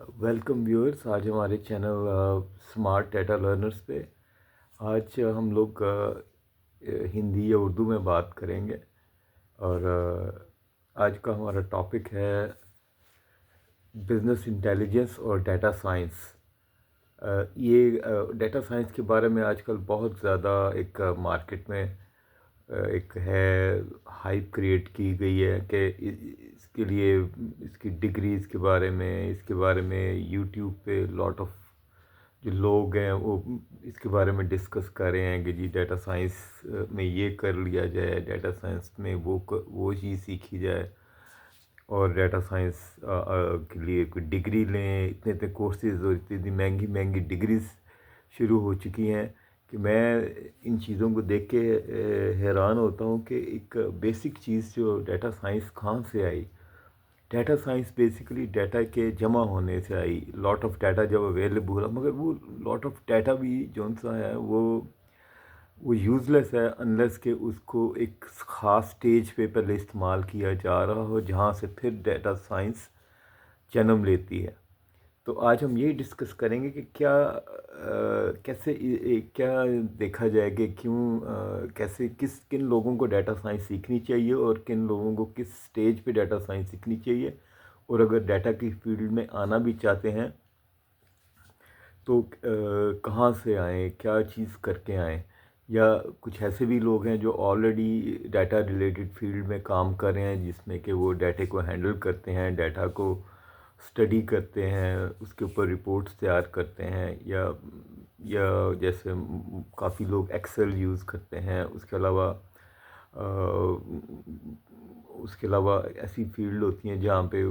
Welcome viewers. आज हमारे channel smart data learners पे आज हम लोग हिंदी या उर्दू में बात करेंगे। और आज का हमारा टॉपिक है बिज़नेस इंटेलिजेंस और डाटा साइंस। ये डाटा साइंस के बारे में आजकल बहुत ज़्यादा एक मार्केट में एक है हाइप क्रिएट की गई है कि इसके लिए इसकी डिग्रीज़ के बारे में, इसके बारे में यूट्यूब पे लॉट ऑफ जो लोग हैं वो इसके बारे में डिस्कस कर रहे हैं कि जी डाटा साइंस में ये कर लिया जाए, डाटा साइंस में वो चीज़ सीखी जाए और डाटा साइंस के लिए कोई डिग्री लें। इतने इतने कोर्सेज़ और इतनी इतनी महंगी महंगी डिग्रीज़ शुरू हो चुकी हैं कि मैं इन चीज़ों को देख के हैरान होता हूँ कि एक बेसिक चीज़ जो डाटा साइंस कहाँ से आई। डाटा साइंस बेसिकली डाटा के जमा होने से आई। लॉट ऑफ डाटा जब अवेलेबल हुआ, मगर वो लॉट ऑफ डाटा भी जौन सा है वो यूज़लेस है अनलेस कि उसको एक ख़ास स्टेज पे पहले इस्तेमाल किया जा रहा हो जहाँ से फिर डाटा साइंस जन्म लेती है। तो आज हम यही डिस्कस करेंगे कि क्या कैसे क्या देखा जाए कि क्यों कैसे किन लोगों को डाटा साइंस सीखनी चाहिए और किन लोगों को किस स्टेज पे डाटा साइंस सीखनी चाहिए। और अगर डाटा की फील्ड में आना भी चाहते हैं तो कहाँ से आएँ, क्या चीज़ करके आएँ। या कुछ ऐसे भी लोग हैं जो ऑलरेडी डाटा रिलेटेड फील्ड में काम कर रहे हैं जिसमें कि वो डाटे को हैंडल करते हैं, डाटा को स्टडी करते हैं, उसके ऊपर रिपोर्ट्स तैयार करते हैं। या जैसे काफ़ी लोग एक्सेल यूज़ करते हैं। अ, उसके अलावा ऐसी फील्ड होती हैं जहाँ पे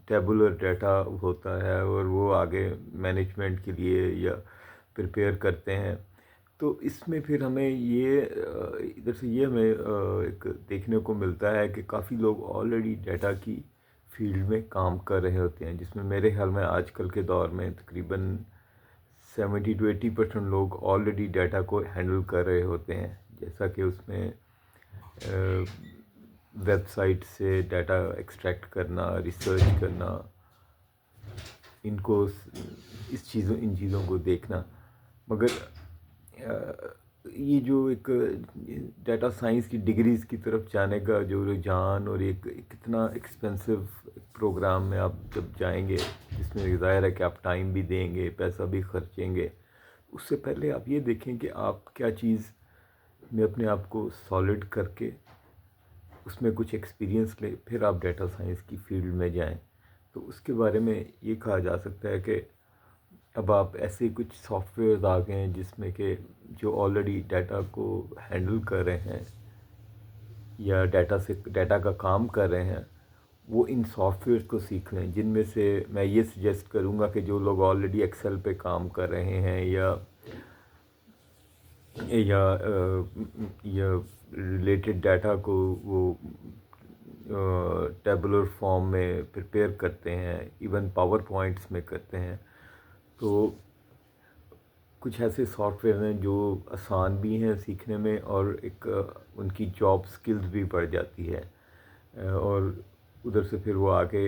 टेबुलर डाटा होता है और वो आगे मैनेजमेंट के लिए या प्रिपेयर करते हैं। तो इसमें फिर हमें ये इधर से ये हमें एक देखने को मिलता है कि काफ़ी लोग ऑलरेडी डाटा की फील्ड में काम कर रहे होते हैं, जिसमें मेरे ख्याल में आजकल के दौर में तकरीबन 70 to 80% लोग ऑलरेडी डाटा को हैंडल कर रहे होते हैं। जैसा कि उसमें वेबसाइट से डाटा एक्सट्रैक्ट करना, रिसर्च करना, इन चीज़ों को देखना। मगर ये जो एक डाटा साइंस की डिग्रीज़ की तरफ जाने का जो रुझान और एक कितना एक्सपेंसिव प्रोग्राम में आप जब जाएंगे जिसमें ज़ाहिर है कि आप टाइम भी देंगे, पैसा भी खर्चेंगे, उससे पहले आप ये देखें कि आप क्या चीज़ में अपने आप को सॉलिड करके उसमें कुछ एक्सपीरियंस ले, फिर आप डाटा साइंस की फील्ड में जाएं। तो उसके बारे में ये कहा जा सकता है कि अब आप ऐसे कुछ सॉफ्टवेयर आ गए हैं जिसमें कि जो ऑलरेडी डाटा को हैंडल कर रहे हैं या डाटा का काम कर रहे हैं, वो इन सॉफ्टवेयर को सीख लें। जिनमें से मैं ये सजेस्ट करूँगा कि जो लोग ऑलरेडी एक्सेल पे काम कर रहे हैं या रिलेटेड डाटा को वो टेबुलर फॉर्म में प्रिपेयर करते हैं, इवन पावर पॉइंट्स में करते हैं, तो कुछ ऐसे सॉफ्टवेयर हैं जो आसान भी हैं सीखने में और एक उनकी जॉब स्किल्स भी बढ़ जाती है। और उधर से फिर वो आगे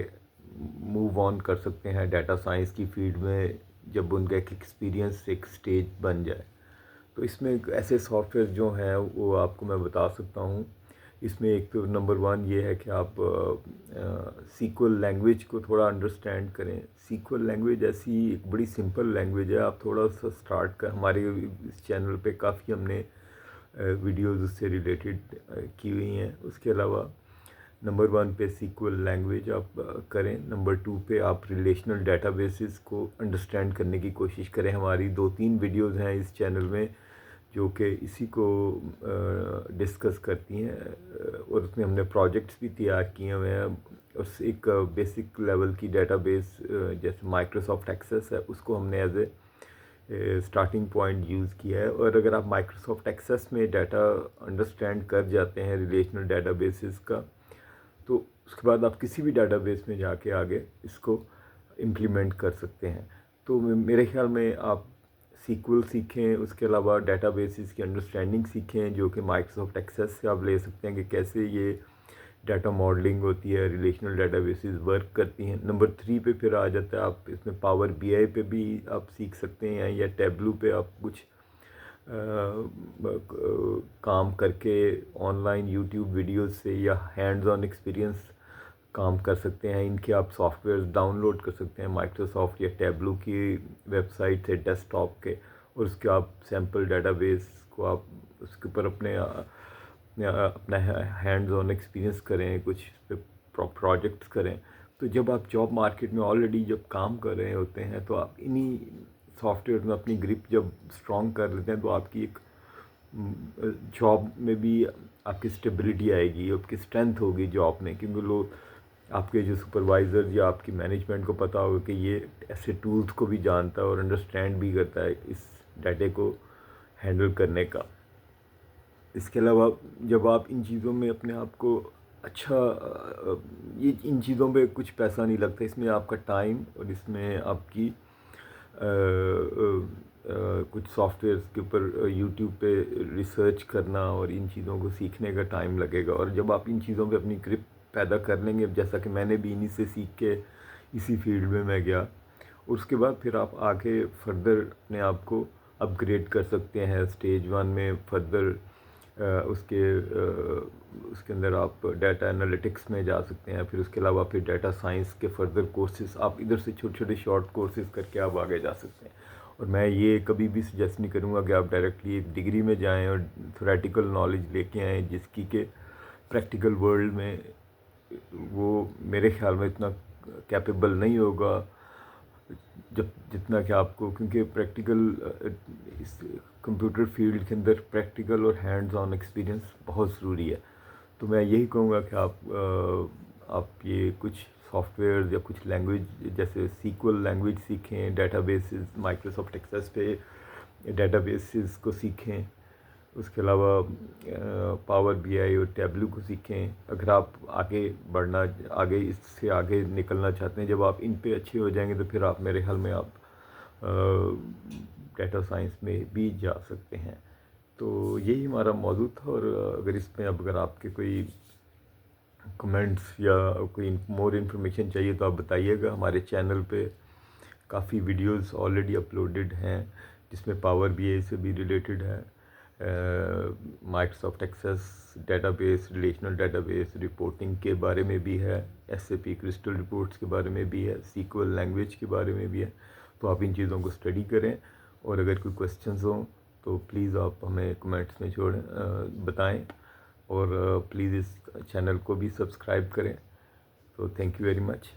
मूव ऑन कर सकते हैं डाटा साइंस की फील्ड में जब उनका एक एक्सपीरियंस एक स्टेज बन जाए। तो इसमें ऐसे सॉफ्टवेयर जो हैं वो आपको मैं बता सकता हूँ। इसमें एक तो नंबर 1 ये है कि आप सीक्वल लैंग्वेज को थोड़ा अंडरस्टैंड करें। सीक्वल लैंग्वेज ऐसी एक बड़ी सिंपल लैंग्वेज है। आप थोड़ा सा स्टार्ट कर, हमारे इस चैनल पे काफ़ी हमने वीडियोज़ उससे रिलेटेड की हुई हैं। उसके अलावा नंबर 1 पे सीक्वल लैंग्वेज आप करें। नंबर 2 पे आप रिलेशनल डेटाबेसेस को अंडरस्टैंड करने की कोशिश करें। हमारी 2-3 वीडियोज़ हैं इस चैनल में जो कि इसी को डिस्कस करती हैं और उसमें हमने प्रोजेक्ट्स भी तैयार किए हुए हैं। और एक बेसिक लेवल की डेटाबेस जैसे माइक्रोसॉफ्ट एक्सेस है, उसको हमने as a starting point use किया है। और अगर आप माइक्रोसॉफ्ट एक्सेस में डाटा अंडरस्टैंड कर जाते हैं रिलेशनल डेटाबेसेस का, तो उसके बाद आप किसी भी डाटाबेस में जाके आगे इसको इम्प्लीमेंट कर सकते हैं। तो मेरे ख्याल में आप सीक्वल सीखें, उसके अलावा डेटाबेसेस की अंडरस्टैंडिंग सीखें जो कि माइक्रोसॉफ्ट एक्सेस से आप ले सकते हैं कि कैसे ये ڈیٹا ماڈلنگ ہوتی ہے، ریلیشنل ڈیٹا بیسز ورک کرتی ہیں. نمبر 3 پہ پھر آ جاتا ہے آپ اس میں پاور بی آئی پہ بھی آپ سیکھ سکتے ہیں، یا ٹیبلو پہ آپ کچھ کام کر کے آن لائن یوٹیوب ویڈیوز سے یا ہینڈز آن ایکسپیرینس کام کر سکتے ہیں. ان کے آپ سافٹ ویئرز ڈاؤن لوڈ کر سکتے ہیں مائکروسافٹ یا ٹیبلو کی ویب سائٹ سے ڈیسک ٹاپ کے، اور اس کے آپ سیمپل ڈیٹا بیس کو آپ اس کے اوپر اپنا ہینڈز آن ایکسپیرینس کریں، کچھ پروجیکٹس کریں. تو جب آپ جاب مارکیٹ میں آلریڈی جب کام کر رہے ہوتے ہیں تو آپ انہی سافٹ ویئر میں اپنی گرپ جب اسٹرانگ کر لیتے ہیں تو آپ کی ایک جاب میں بھی آپ کی اسٹیبلٹی آئے گی، آپ کی اسٹرینتھ ہوگی جاب میں، کیونکہ لوگ آپ کے جو سپروائزر یا آپ کی مینجمنٹ کو پتہ ہوگا کہ یہ ایسے ٹولز کو بھی جانتا ہے اور انڈرسٹینڈ بھی کرتا ہے اس ڈیٹے کو ہینڈل کرنے کا. اس کے علاوہ جب آپ ان چیزوں میں اپنے آپ کو اچھا، یہ ان چیزوں پہ کچھ پیسہ نہیں لگتا، اس میں آپ کا ٹائم اور اس میں آپ کی کچھ سافٹ ویئرس کے اوپر یوٹیوب پہ ریسرچ کرنا اور ان چیزوں کو سیکھنے کا ٹائم لگے گا. اور جب آپ ان چیزوں پہ اپنی گرپ پیدا کر لیں گے، جیسا کہ میں نے بھی انہی سے سیکھ کے اسی فیلڈ میں گیا، اور اس کے بعد پھر آپ آگے فردر اپنے آپ کو اپ گریڈ کر سکتے ہیں. اسٹیج 1 میں فردر اس کے اندر آپ ڈیٹا انالیٹکس میں جا سکتے ہیں. پھر اس کے علاوہ پھر ڈیٹا سائنس کے فردر کورسز آپ ادھر سے چھوٹے چھوٹے شارٹ کورسز کر کے آپ آگے جا سکتے ہیں. اور میں یہ کبھی بھی سجیسٹ نہیں کروں گا کہ آپ ڈائریکٹلی ایک ڈگری میں جائیں اور تھیوریٹیکل نالج لے کے آئیں، جس کی کہ پریکٹیکل ورلڈ میں وہ میرے خیال میں اتنا کیپیبل نہیں ہوگا جتنا کہ آپ کو، کیونکہ پریکٹیکل اس کمپیوٹر فیلڈ کے اندر پریکٹیکل اور ہینڈز آن ایکسپیرینس بہت ضروری ہے. تو میں یہی کہوں گا کہ آپ یہ کچھ سافٹ ویئرز یا کچھ لینگویج جیسے سیکول لینگویج سیکھیں، ڈیٹا بیسز مائکروسافٹ ایکسیس پہ ڈیٹا بیسز کو سیکھیں. اس کے علاوہ پاور بی آئی اور ٹیبلو کو سیکھیں. اگر آپ آگے اس سے آگے نکلنا چاہتے ہیں، جب آپ ان پہ اچھے ہو جائیں گے تو پھر آپ میرے خیال میں آپ ڈیٹا سائنس میں بھی جا سکتے ہیں. تو یہی ہمارا موضوع تھا، اور اگر اس میں اگر آپ کے کوئی کمنٹس یا کوئی مور انفارمیشن چاہیے تو آپ بتائیے گا. ہمارے چینل پہ کافی ویڈیوز آلریڈی اپلوڈڈ ہیں جس میں پاور بی آئی سے بھی ریلیٹڈ ہے، Microsoft access data base, relational data base reporting کے بارے میں بھی ہے، S A P crystal reports کے بارے میں بھی ہے، سیکول لینگویج کے بارے میں بھی ہے. تو آپ ان چیزوں کو اسٹڈی کریں، اور اگر کوئی کویسچنز ہوں تو پلیز آپ ہمیں کمنٹس میں بتائیں، اور پلیز اس چینل کو بھی سبسکرائب کریں. تو تھینک یو ویری مچ.